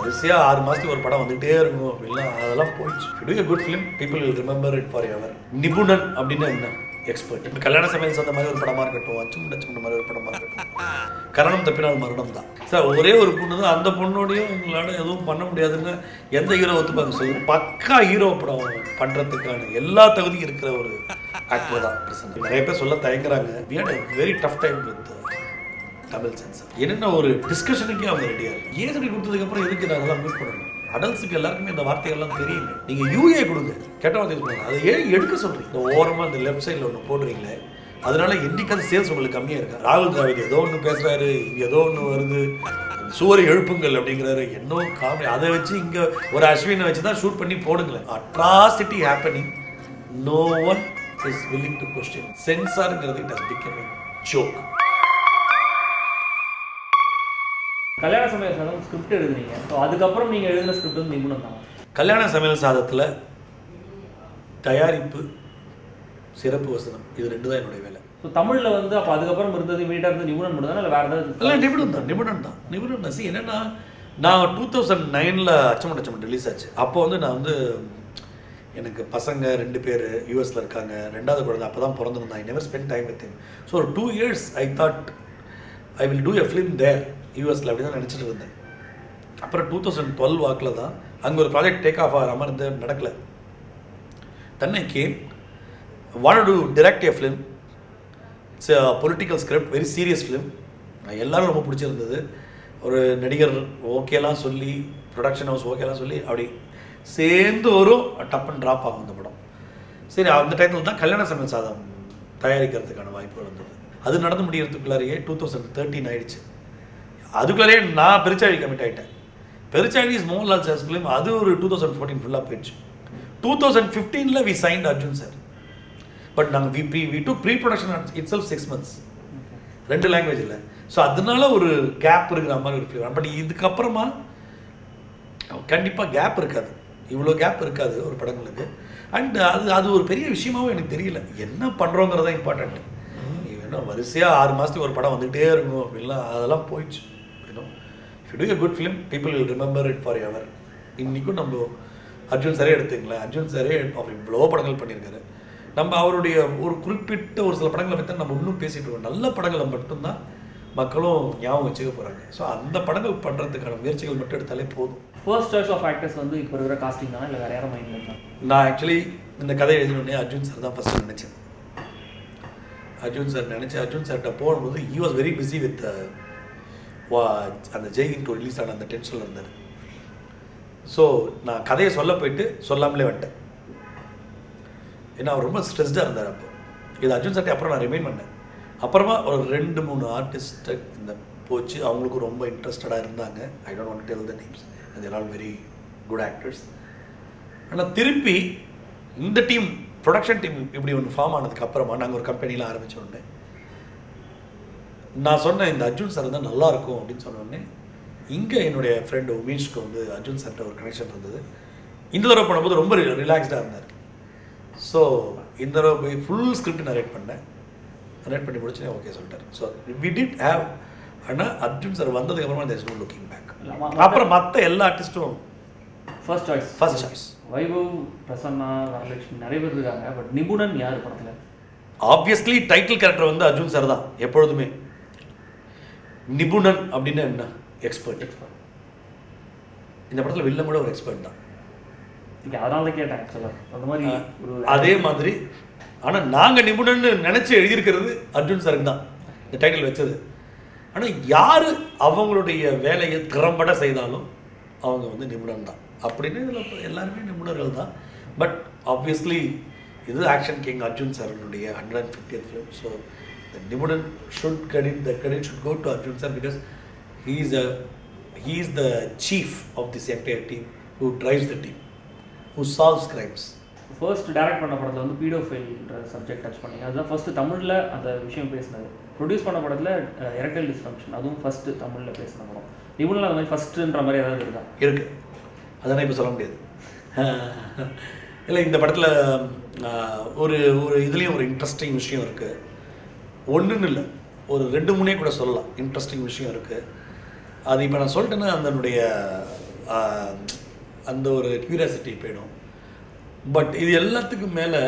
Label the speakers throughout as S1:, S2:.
S1: வரிசையா 6 மாசத்துக்கு ஒரு படம் வந்துட்டே இருக்கணும் அப்படின்னா அதெல்லாம் போயிடுச்சு. If you do a good film, people will remember it forever. நிபுணன் அப்படின்னா என்ன? எக்ஸ்பர்ட். இப்போ கல்யாண சமையல் அந்த மாதிரி ஒரு படமா இருக்கட்டும், அச்சும் டச்சும் மாதிரி ஒரு படமா இருக்கட்டும், கரணம் தப்பினால் மரணம் தான் சார். ஒரே ஒரு பொண்ணு தான், அந்த பொண்ணோடையும் உங்களால எதுவும் பண்ண முடியாதுன்னு எந்த ஹீரோ ஒத்துப்பாங்க சொல்லுங்க. பக்கா ஹீரோ படம் பண்றதுக்கான எல்லா தகுதியும் இருக்கிற ஒரு ஆக்டர் தான் பிரசன்ட். நிறைய பேர் சொல்ல தயங்குறாங்க. We had a very tough time with Tamil sensor. என்னென்ன ஒரு டிஸ்கஷனுக்கே அவங்க ரெடியா இல்லை. ஏன் சொல்லி கொடுத்ததுக்கு அப்புறம் எதுக்கு நான் அதெல்லாம் மீட் பண்ணணும்? அடல்ட்ஸுக்கு எல்லாருக்குமே இந்த வார்த்தைகள்லாம் தெரியுங்க. நீங்க யூஏ கொடுங்க, கெட்ட வார்த்தை சொல்லுங்க, அதை ஏன் எடுக்க சொல்றீங்க? இந்த ஓரமா இந்த லெஃப்ட் சைடில் ஒன்று போடுறீங்களே, அதனால என்னைக்கு அந்த சேல்ஸ் உங்களுக்கு கம்மியா இருக்கா? ராகுல் டிராவிட் ஏதோ ஒன்று பேசுறாரு, இங்க ஏதோ ஒன்று வருது, சுவரை எழுப்புங்கள் அப்படிங்கிறாரு, என்ன காமெடி. அதை வச்சு இங்க ஒரு அஸ்வினை வச்சு தான் ஷூட் பண்ணி போடுங்களேன். Atrocity happening, no one is willing to question. சென்சார்ங்கிறது it has become a joke.
S2: கல்யாண சமையல் சாதம் ஸ்கிரிப்ட் எழுதுனீங்க. ஸோ அதுக்கப்புறம் நீங்கள் எழுதின ஸ்கிரிப்ட் வந்து நிபுணம் தான்.
S1: கல்யாண சமையல் சாதத்தில் தயாரிப்பு, சிறப்பு வசனம், இது ரெண்டு தான் என்னுடைய வேலை.
S2: ஸோ தமிழில் வந்து அப்போ அதுக்கப்புறம் இருந்தது இமீடியட்டாக இருந்து நிபுணன் மட்டும் தான், இல்லை வேறு ஏதாவது?
S1: இல்லை, நிபுணன் தான். என்னென்னா, நான் 2009 அச்சமன் ரிலீஸ் ஆச்சு. அப்போ வந்து நான் வந்து எனக்கு பசங்க 2 பேர் யூஎஸில் இருக்காங்க, 2வது குழந்தை அப்போ தான் பிறந்திருந்தான். I never spend time with him. So ஒரு 2 years I thought I will do a film there யூஎஸில் அப்படி தான் நினச்சிட்டு இருந்தேன். அப்புறம் 2012 வாக்கில் தான் அங்கே ஒரு ப்ராஜெக்ட் டேக் ஆஃப் ஆகிற மாதிரி இருந்து நடக்கலை. Then I came, want to direct a film. It's a political script, very serious film. எல்லோரும் ரொம்ப பிடிச்சிருந்தது. ஒரு நடிகர் ஓகேலாம் சொல்லி, ப்ரொடக்ஷன் ஹவுஸ் ஓகேலாம் சொல்லி, அப்படி சேர்ந்து வரும், டப் அண்ட் ட்ராப் ஆகும் அந்த படம். சரி, அந்த டைத்தில் தான் கல்யாண சமையல் சாதம் தயாரிக்கிறதுக்கான வாய்ப்புகள் வந்தது. அது நடந்து முடிகிறதுக்குள்ளாரையே 2013 ஆயிடுச்சு. அதுக்குள்ளேயே நான் பெருச்சாழி கமிட் ஆகிட்டேன். Peruchazhi is Mohanlal sir's film. அது ஒரு 2014 ஃபுல்லாக போயிடுச்சு. 2015 we signed Arjun sir. But நாங்கள் we do pre production itself 6 months, 2 லாங்குவேஜில். ஸோ அதனால ஒரு கேப் இருக்கிற மாதிரி ஒரு ஃபிலிம். பட் இதுக்கப்புறமா கண்டிப்பாக கேப் இருக்காது, இவ்வளோ கேப் இருக்காது ஒரு படங்களுக்கு. அண்ட் அது ஒரு பெரிய விஷயமாகவும் எனக்கு தெரியல. என்ன பண்ணுறோங்கிறது தான் இம்பார்ட்டண்ட். ஏன்னா வரிசையாக 6 மாதத்துக்கு ஒரு படம் வந்துகிட்டே இருக்கணும் அப்படின்லாம் அதெல்லாம் போயிடுச்சு. If you do a good film, people will remember it forever. இன்றைக்கும் நம்ம அர்ஜுன் சாரே எடுத்துங்களேன். அர்ஜுன் சாரே அவர் இவ்வளோ படங்கள் பண்ணியிருக்காரு. நம்ம அவருடைய ஒரு குறிப்பிட்ட ஒரு சில படங்களை பற்றி நம்ம இன்னும் பேசிகிட்டு இருக்கோம். நல்ல படங்களை மட்டும்தான் மக்களும் ஞாபகம் வச்சுக்க போகிறாங்க. ஸோ அந்த படங்கள் பண்ணுறதுக்கான முயற்சிகள் மட்டும் எடுத்தாலே போதும்.
S2: ஃபர்ஸ்ட் சாய்ஸ் ஆஃப் ஆக்டர்ஸ் வந்து இப்போ இருக்கிற காஸ்டிங் தானே, இல்லை வேறு யாரும் மைண்டில் இருக்கா?
S1: நான் ஆக்சுவலி இந்த கதை எழுதினோடனே அர்ஜுன் சார் தான் ஃபஸ்ட்டு நினச்சேன். அர்ஜுன் சார்கிட்ட போகும்போது he was very busy with அந்த ஜெயின் டூ ரிலீஸ் ஆன அந்த டென்ஷனில் இருந்தார். ஸோ நான் கதையை சொல்ல போயிட்டு சொல்லாமலே வந்துட்டேன். ஏன்னா அவர் ரொம்ப ஸ்ட்ரெஸ்டாக இருந்தார். அப்போ இது அர்ஜுன் சார்ட்டை அப்புறம் நான் ரிமைண்ட் பண்ணேன். அப்புறமா ஒரு 2-3 ஆர்டிஸ்ட்டு இந்த போச்சு, அவங்களுக்கும் ரொம்ப இன்ட்ரெஸ்டடாக இருந்தாங்க. I don't want to tell the names, they're all very good actors. ஆனால் திருப்பி இந்த டீம், ப்ரொடக்ஷன் டீம் இப்படி ஒன்று ஃபார்ம் ஆனதுக்கு அப்புறமா நாங்கள் ஒரு கம்பெனியில் ஆரம்பித்த உடனே நான் சொன்னேன், இந்த அர்ஜுன் சார் தான் நல்லாயிருக்கும் அப்படின்னு சொன்னோடனே, இங்கே என்னுடைய ஃப்ரெண்டு உமேஷ்க்கு வந்து அர்ஜுன் சார்கிட்ட ஒரு கனெக்ஷன் இருந்தது. இந்த தடவை பண்ணும்போது ரொம்ப ரிலாக்ஸ்டாக இருந்தார். ஸோ இந்த தடவை போய் ஃபுல் ஸ்கிரிப்ட் நரேட் பண்ணி முடிச்சுனே ஓகே சொல்லிட்டார். So we did have. ஆனால் அர்ஜுன் சார் வந்ததுக்கு அப்புறமா there is no looking back. அப்புறம் மற்ற எல்லா ஆர்டிஸ்ட்டும் ஃபர்ஸ்ட் சாய்ஸ்.
S2: வைபவ், பிரசன்னா, வரலட்சுமி நிறைய பேர் இருக்காங்க. பட் நிபுணன் யார் படத்தில்?
S1: ஆப்வியஸ்லி டைட்டில் கேரக்டர் வந்து அர்ஜுன் சார் தான் எப்பொழுதுமே. நிபுணன் அப்படின்னு என்ன? எக்ஸ்பர்ட். இந்த படத்தில் வில்லம் கூட ஒரு எக்ஸ்பர்ட் தான்.
S2: அதனால கேட்டேன் சார் அந்த மாதிரி
S1: அதே மாதிரி. ஆனால் நாங்கள் நிபுணன் நினச்சி எழுதியிருக்கிறது அர்ஜுன் சாருக்கு தான் இந்த டைட்டில் வச்சது. ஆனால் யார் அவங்களுடைய வேலையை திறம்பட செய்தாலும் அவங்க வந்து நிபுணன் தான் அப்படின்னு இதில் எல்லாருமே நிபுணர்கள் தான். பட் ஆப்வியஸ்லி இது ஆக்ஷன் கிங் அர்ஜுன் சாரனுடைய 150th film. So the Nibunan should the credit should go to Arjun sir, because he is the chief of this entire team who drives the team, who solves crimes.
S2: First direct பண்ண படத்தில் வந்து பீடோஃபைல்ன்ற subject touch பண்ணீங்க. அதுதான் first தமிழில் அந்த விஷயம் பேசினது. Produce பண்ண படத்தில் எரக்டைல் டிஸ்ஃபங்க்ஷன், அதுவும் ஃபஸ்ட்டு தமிழில் பேசின படம். நிபுணன் அந்த மாதிரி ஃபஸ்ட்டுன்ற மாதிரி ஏதாவது இருக்கா?
S1: இருக்குது, அதெல்லாம் இப்போ சொல்ல முடியாது. இல்லை, இந்த படத்தில் ஒரு இதுலேயும் ஒரு இன்ட்ரெஸ்டிங் விஷயம் இருக்குது. ஒன்றுன்னு இல்லை, ஒரு 2-3 கூட சொல்லலாம். இன்ட்ரெஸ்டிங் விஷயம் இருக்குது. அது இப்போ நான் சொல்லிட்டேன்னா அதனுடைய அந்த ஒரு க்யூரியாசிட்டி போயிடும். பட் இது எல்லாத்துக்கும் மேலே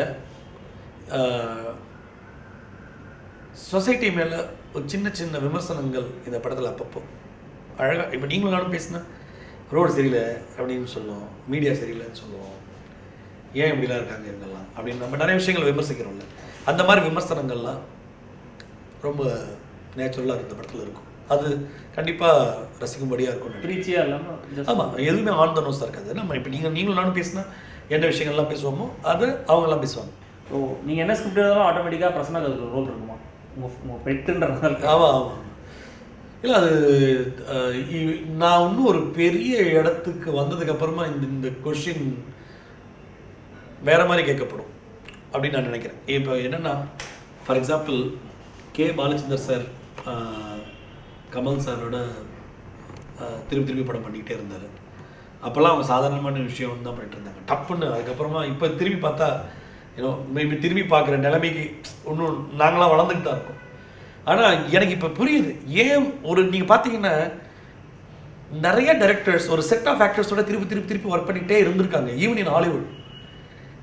S1: சொசைட்டி மேலே ஒரு சின்ன சின்ன விமர்சனங்கள் இந்த படத்தில் அப்பப்போ அழகாக. இப்போ நீங்களும் நானும் பேசினா ரோடு சரியில்லை அப்படின்னு சொல்லுவோம், மீடியா சரியில்லைன்னு சொல்லுவோம், ஏன் இப்படிலாம் இருக்காங்க இவங்கெல்லாம் அப்படின்னு நம்ம நிறைய விஷயங்களை விமர்சிக்கிறோம்ல. அந்த மாதிரி விமர்சனங்கள்லாம் ரொம்ப நேச்சுரலாக இந்த படத்தில் இருக்கும். அது கண்டிப்பாக ரசிக்கும்படியாக இருக்கும்.
S2: ப்ரீச்சியாக இல்லாமல்
S1: ஆமாம், எதுவுமே ஆன் த நோஸாக இருக்காது. நம்ம இப்போ நீங்களும் நானும் பேசினா என்ன விஷயங்கள்லாம் பேசுவோமோ அது அவங்கெல்லாம் பேசுவாங்க.
S2: ஸோ நீங்கள் என்ன ஸ்கிரிப்ட் எழுதாலும் ஆட்டோமேட்டிக்காக பிரசனாக அதுக்கு ரோல் இருக்குமா உங்கள் பெட்டுன்றதுனால?
S1: ஆமாம் ஆமாம். இல்லை அது நான் இன்னும் ஒரு பெரிய இடத்துக்கு வந்ததுக்கப்புறமா இந்த கொஷின் வேறு மாதிரி கேட்கப்படும் அப்படின்னு நான் நினைக்கிறேன். இப்போ என்னென்னா, for example K Balachander sir Kamal சாரோட திருப்பி படம் பண்ணிக்கிட்டே இருந்தார். அப்போல்லாம் அவங்க சாதாரணமான விஷயம் தான் பண்ணிட்டு இருந்தாங்க. டப்புன்னு அதுக்கப்புறமா இப்போ திரும்பி பார்த்தா மேபி திரும்பி பார்க்குற நிலைமைக்கு இன்னும் நாங்களாம் வளர்ந்துக்கிட்டு தான் இருக்கோம். ஆனால் எனக்கு இப்போ புரியுது ஏன். நீங்கள் பார்த்தீங்கன்னா நிறைய டைரக்டர்ஸ் ஒரு செட் ஆஃப் ஆக்டர்ஸோட திருப்பி ஒர்க் பண்ணிக்கிட்டே இருந்திருக்காங்க, ஈவன் இன் ஹாலிவுட்.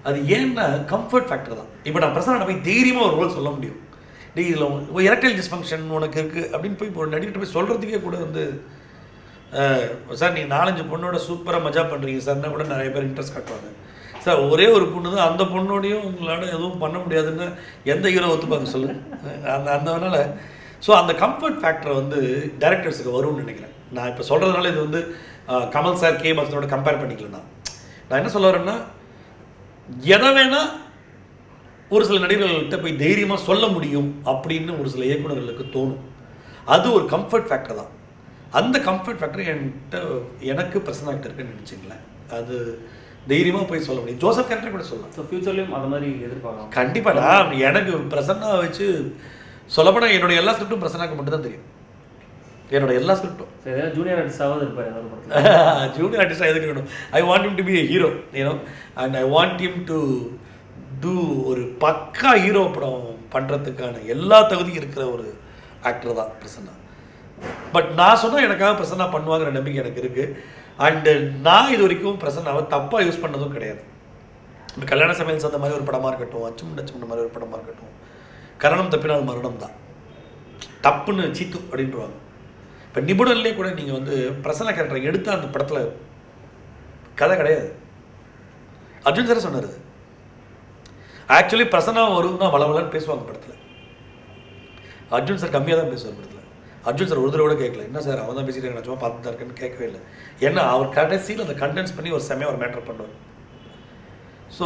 S1: அது ஏன்னா கம்ஃபர்ட் ஃபேக்டர் தான். இப்போ நான் பிரசன்னா போய் தைரியமாக ஒரு ரோல் சொல்ல முடியும். இதில் ஒரு எரக்டைல் டிஸ்ஃபங்க்ஷன் உனக்கு இருக்குது அப்படின்னு போய் ஒரு நடிகர்கிட்ட போய் சொல்கிறதுக்கே கூட சார் நீங்கள் 4-5 பொண்ணோட சூப்பராக மஜா பண்ணுறீங்க சார்னா கூட நிறைய பேர் இன்ட்ரெஸ்ட் காட்டுவாங்க. சார் ஒரே ஒரு பொண்ணு தான், அந்த பொண்ணோடையும் உங்களால் எதுவும் பண்ண முடியாதுன்னு எந்த ஹீரோ ஒத்துப்பாங்க சொல்லுங்கள். அதனால் ஸோ அந்த கம்ஃபர்ட் ஃபேக்டரை டைரக்டர்ஸுக்கு வரும்னு நினைக்கிறேன். நான் இப்போ சொல்கிறதுனால இது கமல் சார் கே பாலச்சந்தரோட கம்பேர் பண்ணிக்கலண்ணா. நான் என்ன சொல்ல வரேன்னா, எதை வேணால் ஒரு சில நடிகர்கள்கிட்ட போய் தைரியமாக சொல்ல முடியும் அப்படின்னு ஒரு சில இயக்குநர்களுக்கு தோணும். அது ஒரு கம்ஃபர்ட் ஃபேக்டர் தான். அந்த கம்ஃபர்ட் ஃபேக்டர் எனக்கு பிரசன்னாகிட்ட இருக்குன்னு நினச்சிங்களேன். அது தைரியமாக போய் சொல்ல முடியும். ஜோசப் கேரக்டர் கூட சொல்லலாம்.
S2: ஸோ ஃபியூச்சர்லேயும் அது மாதிரி எதிர்பார்க்கலாம்.
S1: கண்டிப்பாக. நான் எனக்கு பிரசன்னா வச்சு சொல்லப்போனால் என்னோட எல்லா ஸ்கிரிப்டும் பிரசன்னாக்கு மட்டும் தான் தெரியும். என்னோட எல்லா ஸ்கிரிப்டும்
S2: ஜூனியர் ஆர்டிஸ்டாவது இருப்பார்.
S1: ஜூனியர் ஆர்டிஸ்டாக எதுக்கு வேணும்? I want him to be a hero and I want him to do ஒரு பக்கா ஹீரோ படம் பண்ணுறதுக்கான எல்லா தகுதியும் இருக்கிற ஒரு ஆக்டர் தான் பிரசன்னா. பட் நான் சொன்னால் எனக்காக பிரசன்னா பண்ணுவாங்கிற நம்பிக்கை எனக்கு இருக்குது. அண்டு நான் இது வரைக்கும் பிரசன்னாவை தப்பாக யூஸ் பண்ணதும் கிடையாது. இப்போ கல்யாண சமையல்ஸ் அந்த மாதிரி ஒரு படமாக இருக்கட்டும், அச்சுமுண்ட மாதிரி ஒரு படமாக இருக்கட்டும், கரணம் தப்பினால் மரணம் தான் தப்புன்னு சீத்து அப்படின்றாங்க. இப்போ நிபுணர்லேயே கூட நீங்கள் பிரசன்னா கேரக்டரை எடுத்த அந்த படத்தில் கதை கிடையாது. அர்ஜுன் சார் சொன்னார். ஆக்சுவலி பிரசன்னா வரும்னா வளவலன்னு பேசுவாங்க படத்தில். அர்ஜுன் சார் கம்மியாக தான் பேசுவார் படத்தில். அர்ஜுன் சார் ஒரு தடவை கூட கேட்கல, என்ன சார் அவன் தான் பேசிட்டு நான் சும்மா பார்த்து தான் இருக்கேன்னு கேட்கவே இல்லை. ஏன்னா அவர் கடைசியில் அதை கண்டென்ஸ் பண்ணி ஒரு செம்மையாக ஒரு மேட்டர் பண்ணுவார். ஸோ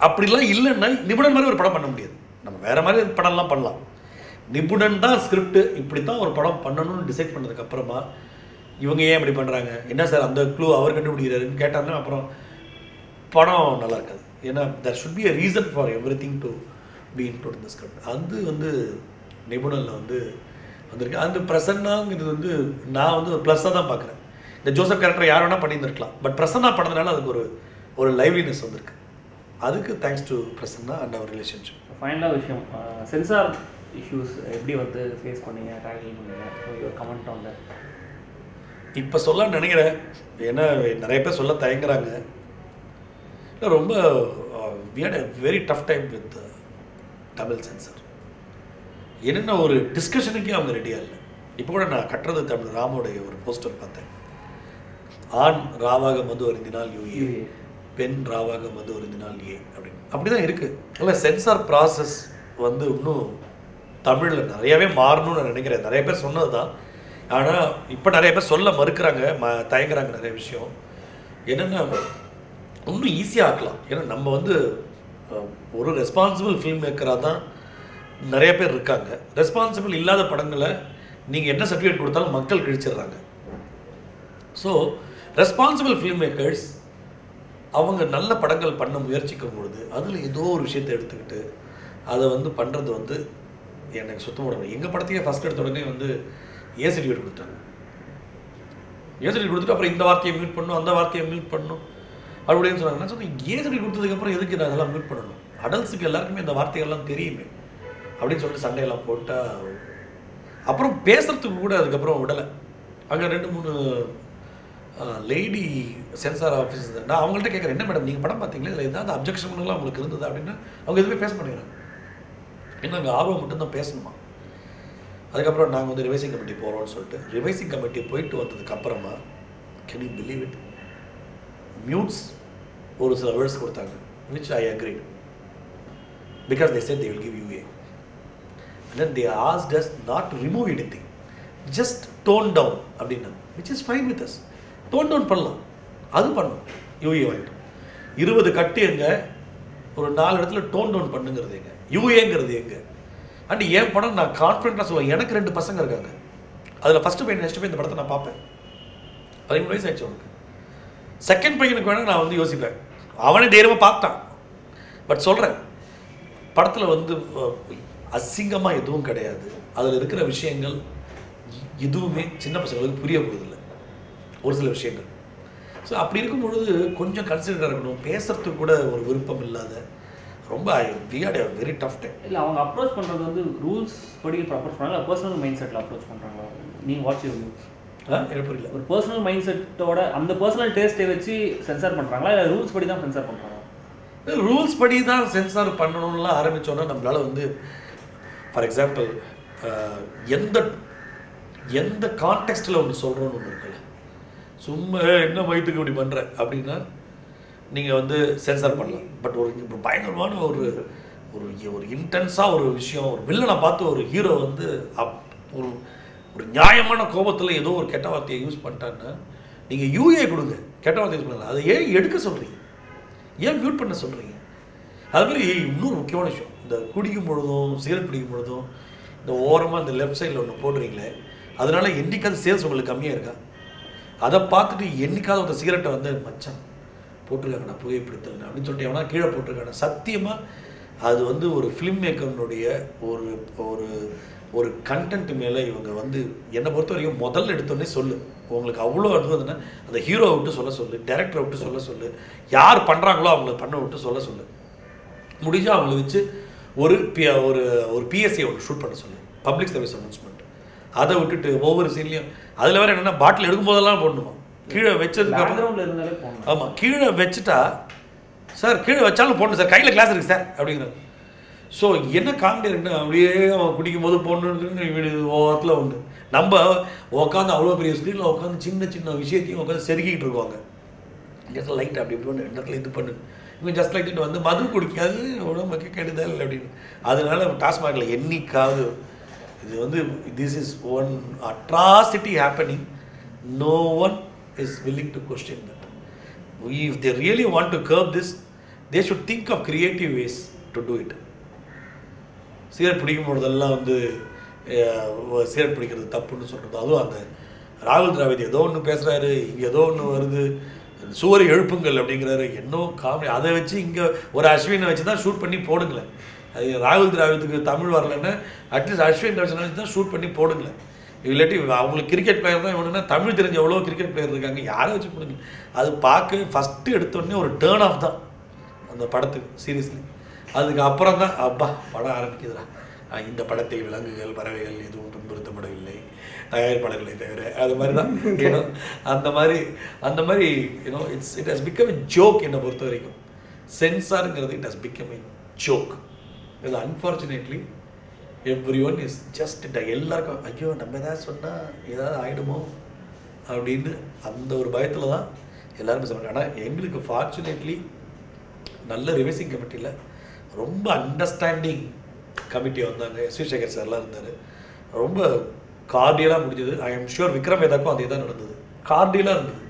S1: அப்படிலாம் இல்லைன்னா நிபுணன் மாதிரி ஒரு படம் பண்ண முடியாது. நம்ம வேறு மாதிரி படம்லாம் பண்ணலாம். நிபுணன் தான் ஸ்கிரிப்ட் இப்படி தான் ஒரு படம் பண்ணணும்னு டிசைட் பண்ணதுக்கப்புறமா இவங்க ஏன் இப்படி பண்ணுறாங்க, என்ன சார் அந்த க்ளூ அவர் கண்டுபிடிக்கிறாருன்னு கேட்டாருன்னா அப்புறம் படம் நல்லா இருக்காது. ஏன்னா there should be a reason for everything to be included in the script. அது நிபுணனில் வந்திருக்கு. அந்த பிரசன்னாங்கிறது நான் ஒரு ப்ளஸ்ஸாக தான் பார்க்குறேன். இந்த ஜோசப் கேரக்டர் யார் வேணால் பண்ணியிருந்துருக்கலாம், பட் பிரசன்னா பண்ணதுனால அதுக்கு ஒரு லைவ்லினஸ் வந்திருக்கு. அதுக்கு தேங்க்ஸ் டு பிரசன்னா அண்ட் அவர் ரிலேஷன்ஷிப்.
S2: ஃபைனலாக விஷயம், சென்சார் இஷ்யூஸ் எப்படி ஃபேஸ் பண்ணீங்க, டேக்கிள் பண்ணீங்க, கமெண்ட் ஆன் தட்?
S1: இப்போ சொல்ல நினைக்கிறேன், ஏன்னா நிறைய பேர் சொல்ல தயங்குறாங்க. இல்லை ரொம்ப we had a very tough time with Tamil sensor. என்னென்ன ஒரு டிஸ்கஷனுக்கே அவங்க ரெடியாக இல்லை. இப்போ கூட நான் கட்டுறது தமிழ் ராமோடைய ஒரு போஸ்டர் பார்த்தேன். ஆண் ராவாக மது அருந்தினால் யூஏ, பெண் ராவாக மது அருந்தினால் ஏ அப்படின்னு. அப்படி தான் இருக்குது. இல்லை சென்சார் ப்ராசஸ் இன்னும் தமிழில் நிறையாவே மாறணும்னு நான் நினைக்கிறேன். நிறைய பேர் சொன்னது தான். ஆனால் இப்போ நிறைய பேர் சொல்ல மறுக்கிறாங்க, தயங்குறாங்க. நிறைய விஷயம் என்னென்னா இன்னும் ஈஸியாக ஆக்கலாம். ஏன்னா நம்ம ஒரு ரெஸ்பான்சிபிள் ஃபில்ம் மேக்கராக தான் நிறைய பேர் இருக்காங்க. ரெஸ்பான்சிபிள் இல்லாத படங்களை நீங்கள் என்ன சர்டிஃபிகேட் கொடுத்தாலும் மக்கள் கிழிச்சிடுறாங்க. ஸோ ரெஸ்பான்சிபிள் ஃபில்ம் மேக்கர்ஸ் அவங்க நல்ல படங்கள் பண்ண முயற்சிக்கும் பொழுது அதில் ஏதோ ஒரு விஷயத்தை எடுத்துக்கிட்டு அதை பண்ணுறது எனக்கு சுத்தமாக உடனே. எங்கள் படத்தையே ஃபஸ்ட் எடுத்த உடனே ஏ சர்டிஃபிகேட் கொடுத்தாங்க. ஏ சர்டிஃபிகேட் கொடுத்துட்டு அப்புறம் இந்த வார்த்தையை மியூட் பண்ணணும், அந்த வார்த்தையை மியூட் பண்ணணும் அப்படின்னு சொன்னாங்க. நான் சொன்னேன், ஏ சர்டிஃபிகேட் கொடுத்ததுக்கப்புறம் எதுக்கு நான் அதெல்லாம் மியூட் பண்ணணும்? அடல்ட்ஸுக்கு எல்லாருக்குமே இந்த வார்த்தைகள்லாம் தெரியுமே அப்படின்னு சொல்லிட்டு சண்டையெல்லாம் போட்டால் அப்புறம் பேசுகிறதுக்கு கூட அதுக்கப்புறம் விடலை. அங்கே 2-3 லேடி சென்சார் ஆஃபீஸ் நான் அவங்கள்ட்ட கேட்குறேன், என்ன மேடம் நீங்கள் படம் பார்த்தீங்களா, இதில் ஏதாவது அப்ஜெக்ஷன்லாம் உங்களுக்கு இருந்தது அப்படின்னா அவங்க எதுவுமே பேச மாட்டேங்கிறாங்க. ஏன்னா அங்கே ஆர்வம் மட்டும்தான் பேசணுமா. அதுக்கப்புறம் நாங்கள் வந்து ரிவைசிங் கமிட்டி போகிறோம்னு சொல்லிட்டு ரிவைசிங் கமிட்டி போயிட்டு வந்ததுக்கப்புறமா can you believe it, mutes ஒரு சில வேர்ட்ஸ் கொடுத்தாங்க, which I agreed because they said they will give UA. And then they asked us not to remove anything, just tone down அப்படின்னா, which is fine with us. Tone down பண்ணலாம், அது பண்ணணும். UA வாங்கிட்டு 20 கட்டு எங்க, ஒரு 4 இடத்துல tone down பண்ணுங்கிறது எங்க, UAங்கிறது எங்க. அண்ட் ஏன் படம் நான் கான்ஃபிடென்ட்டாக சொல்லுவேன், எனக்கு 2 பசங்க இருக்காங்க, அதில் ஃபஸ்ட்டு பையன் நெக்ஸ்ட் பையன் இந்த படத்தை நான் பார்ப்பேன். 13 வயசு ஆயிடுச்சு அவனுக்கு. செகண்ட் பையனுக்கு வேணால் நான் வந்து யோசிப்பேன், அவனே தைரியமாக பார்த்தான். பட் சொல்கிறேன், படத்தில் வந்து அசிங்கமாக எதுவும் கிடையாது, அதில் இருக்கிற விஷயங்கள் எதுவுமே சின்ன பசங்களுக்கு புரிய போகிறதில்ல ஒரு சில விஷயங்கள். ஸோ அப்படி இருக்கும் பொழுது கொஞ்சம் கன்சிடராக இருக்கணும், பேசுறதுக்கு கூட ஒரு விருப்பம் இல்லாத ரொம்ப we had a very tough time.
S2: இல்லை அவங்க அப்ரோச் பண்ணுறது வந்து ரூல்ஸ் படி அப்ரோச் பண்ணாங்க, பர்சனல் மைண்ட் செட்டில் அப்ரோச் பண்ணுறாங்களா? நீங்கள் வாட்ச் யூ
S1: எனக்கு புரியல.
S2: ஒரு பர்சனல் மைண்ட் செட்டோட அந்த பர்சனல் டேஸ்ட்டை வச்சு சென்சார் பண்ணுறாங்களா, இல்லை ரூல்ஸ் படி தான் சென்சார் பண்ணுறாங்களா?
S1: ரூல்ஸ் படி தான் சென்சார் பண்ணணும்லாம் ஆரம்பித்தோன்னா நம்மளால் வந்து ஃபார் எக்ஸாம்பிள் எந்த கான்டெக்ஸ்டில் ஒன்று சொல்கிறோன்னு ஒன்று இருக்குல்ல, சும்மா என்ன வயிற்றுக்கு இப்படி பண்ணுற அப்படின்னா நீங்கள் வந்து சென்சார் பண்ணலாம். பட் ஒரு பயங்கரமான ஒரு ஒரு இன்டென்ஸாக ஒரு விஷயம், ஒரு வில்லனை பார்த்து ஒரு ஹீரோ வந்து ஒரு ஒரு நியாயமான கோபத்தில் ஏதோ ஒரு கெட்ட வார்த்தையை யூஸ் பண்ணிட்டான்னா நீங்கள் UA கொடுங்க, கெட்ட வார்த்தை யூஸ் பண்ணலாம். அதை ஏன் எடுக்க சொல்கிறீங்க, ஏன் மியூட் பண்ண சொல்கிறீங்க? அதுமாதிரி இன்னொரு முக்கியமான விஷயம், இந்த குடிக்கும் பொழுதும் சிகரெட் பிடிக்கும் பொழுதும் இந்த ஓரமாக இந்த லெஃப்ட் சைடில் ஒன்று போடுறீங்களே, அதனால என்றைக்காவது சேல்ஸ் உங்களுக்கு கம்மியாக இருக்கா? அதை பார்த்துட்டு என்றைக்காவது ஒரு சிகரெட்டை வந்து மச்சான் போட்டிருக்காங்க, நான் புகைப்பிடித்தல் அப்படின்னு சொல்லிட்டு எவனா கீழே போட்டிருக்காங்க. சத்தியமாக அது வந்து ஒரு ஃபிலிம் மேக்கர்னுடைய ஒரு ஒரு ஒரு கண்டென்ட் மேலே இவங்க வந்து என்னை பொறுத்த வரைக்கும் முதல்ல எடுத்தோடனே சொல்லு, உங்களுக்கு அவ்வளோ இருந்ததுன்னா அந்த ஹீரோவை விட்டு சொல்ல சொல்லு, டைரக்டரை விட்டு சொல்ல சொல்லு, யார் பண்ணுறாங்களோ அவங்கள பண்ண விட்டு சொல்ல சொல்லு, முடிஞ்சால் அவங்கள வச்சு ஒரு ஒரு PSA ஒன்று ஷூட் பண்ண சொல்லு, பப்ளிக் சர்வீஸ் அனௌன்ஸ்மெண்ட். அதை விட்டுட்டு ஒவ்வொரு சீன்லையும் அதில் வேறு என்னென்னா பாட்டில் எடுக்கும்போதெல்லாம் போடணுமா, கீழே வச்சதுக்கு ஆமாம் கீழே வச்சுட்டா சார் கீழே வச்சாலும் போடணும் சார், கையில் கிளாஸ் இருக்குது சார் அப்படிங்கிறாங்க. ஸோ என்ன காமெடி இருக்குன்னா அப்படியே அவன் குடிக்கும் போது போடணுன்னு ஓரத்தில் ஒன்று நம்ம உட்காந்து அவ்வளோ பெரிய ஸ்க்ரீனில் உட்காந்து சின்ன சின்ன விஷயத்தையும் உட்காந்து செருக்கிட்டு இருக்காங்க. இந்த இடத்துல லைட் அப்படி இப்படி ஒன்று இடத்துல இது பண்ணு, இவங்க ஜஸ்ட் லைட் வந்து மது குடிக்காது உடம்புக்கு கெடுதல் அப்படின்னு. அதனால டாஸ்மாகில் என்னைக்காவது இது வந்து this is one atrocity happening, no one is willing to question that. If they really want to curb this, they should think of creative ways to do it. Cigarette பிடிக்கும் பொழுதெல்லாம் வந்து சிகரெட் பிடிக்கிறது தப்புன்னு சொல்கிறது, அதுவும் அந்த ராகுல் திராவிட் ஏதோ ஒன்று பேசுகிறாரு, இங்கே ஏதோ ஒன்று வருது, சுவரை எழுப்புங்கள் அப்படிங்கிறாரு, என்னோ காமெடி. அதை வச்சு இங்கே ஒரு அஸ்வினை வச்சு தான் ஷூட் பண்ணி போடுங்களேன். அது ராகுல் திராவித்துக்கு தமிழ் வரலன்னா அட்லீஸ்ட் அஸ்வின் ரவிச்சந்திரன் வச்சு தான் ஷூட் பண்ணி போடுங்களேன். இல்லாட்டி அவங்களுக்கு கிரிக்கெட் பிளேயர் தான் இவனுன்னா தமிழ் தெரிஞ்ச எவ்வளோ கிரிக்கெட் பிளேயர் இருக்காங்க, யாரை வச்சு போடுங்க. அது பார்க்க ஃபஸ்ட்டு எடுத்தோடனே ஒரு டேர்ன் ஆஃப் தான் அந்த படத்துக்கு, சீரியஸ்லி. அதுக்கு அப்புறம் தான் அப்பா படம் ஆரம்பிக்குதுடா, இந்த படத்தில் விலங்குகள் பறவைகள் எதுவும் துன்புறுத்தப்படவில்லை, தயாரிப்பாளர்களை தவிர, அது மாதிரி தான் ஏன்னோ அந்த மாதிரி you know it has become a joke. என்னை பொறுத்த வரைக்கும் சென்சாருங்கிறது it has become a joke. இது unfortunately everyone is just எல்லாருக்கும் ஐயோ நம்ம ஏதாவது சொன்னால் ஏதாவது ஆகிடுமோ அப்படின்னு அந்த ஒரு பயத்தில் தான் எல்லாருமே சொல்கிறாங்க. ஆனால் எங்களுக்கு ஃபார்ச்சுனேட்லி நல்ல ரிவைசிங் கமிட்டியில் ரொம்ப அண்டர்ஸ்டாண்டிங் கமிட்டி வந்தாங்க. எஸ் வி சேகர் சார்லாம் இருந்தார், ரொம்ப கார்டியலாக முடிஞ்சது. ஐ எம் ஷுர் விக்ரம் வேதாக்கும் அதே தான் நடந்தது, கார்டியலாக இருந்தது.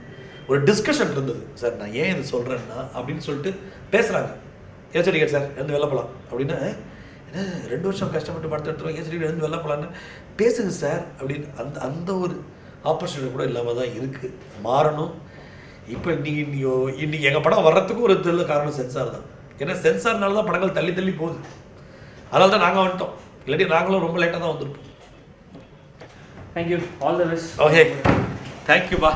S1: ஒரு டிஸ்கஷன் இருந்தது, சார் நான் ஏன் இது சொல்கிறேன்னா அப்படின்னு சொல்லிட்டு பேசுகிறாங்க. எஸ் சேகர் சார் எழுந்து வெளில போகலாம் அப்படின்னா, என்ன 2 வருஷம் கஷ்டப்பட்டு படத்தை எடுத்துருவோம், எஸ் எழுந்து வெளில போகலான்னு பேசுங்க சார் அப்படின்னு. அந்த ஒரு ஆப்பர்ச்சுனிட்டி கூட இல்லாமல் தான் இருக்குது, மாறணும். இப்போ இன்றைக்கி எங்கள் படம் வர்றதுக்கும் ஒரு தெரியல காரணம் சென்சார் தான். ஏன்னா சென்சார்னால தான் படங்கள் தள்ளி தள்ளி போகுது, அதனால தான் நாங்கள் வந்துட்டோம், இல்லாட்டி நாங்களும் ரொம்ப லேட்டாக தான் வந்திருப்போம்.
S2: Thank you, all the best.
S1: Okay, தேங்க்யூப்பா.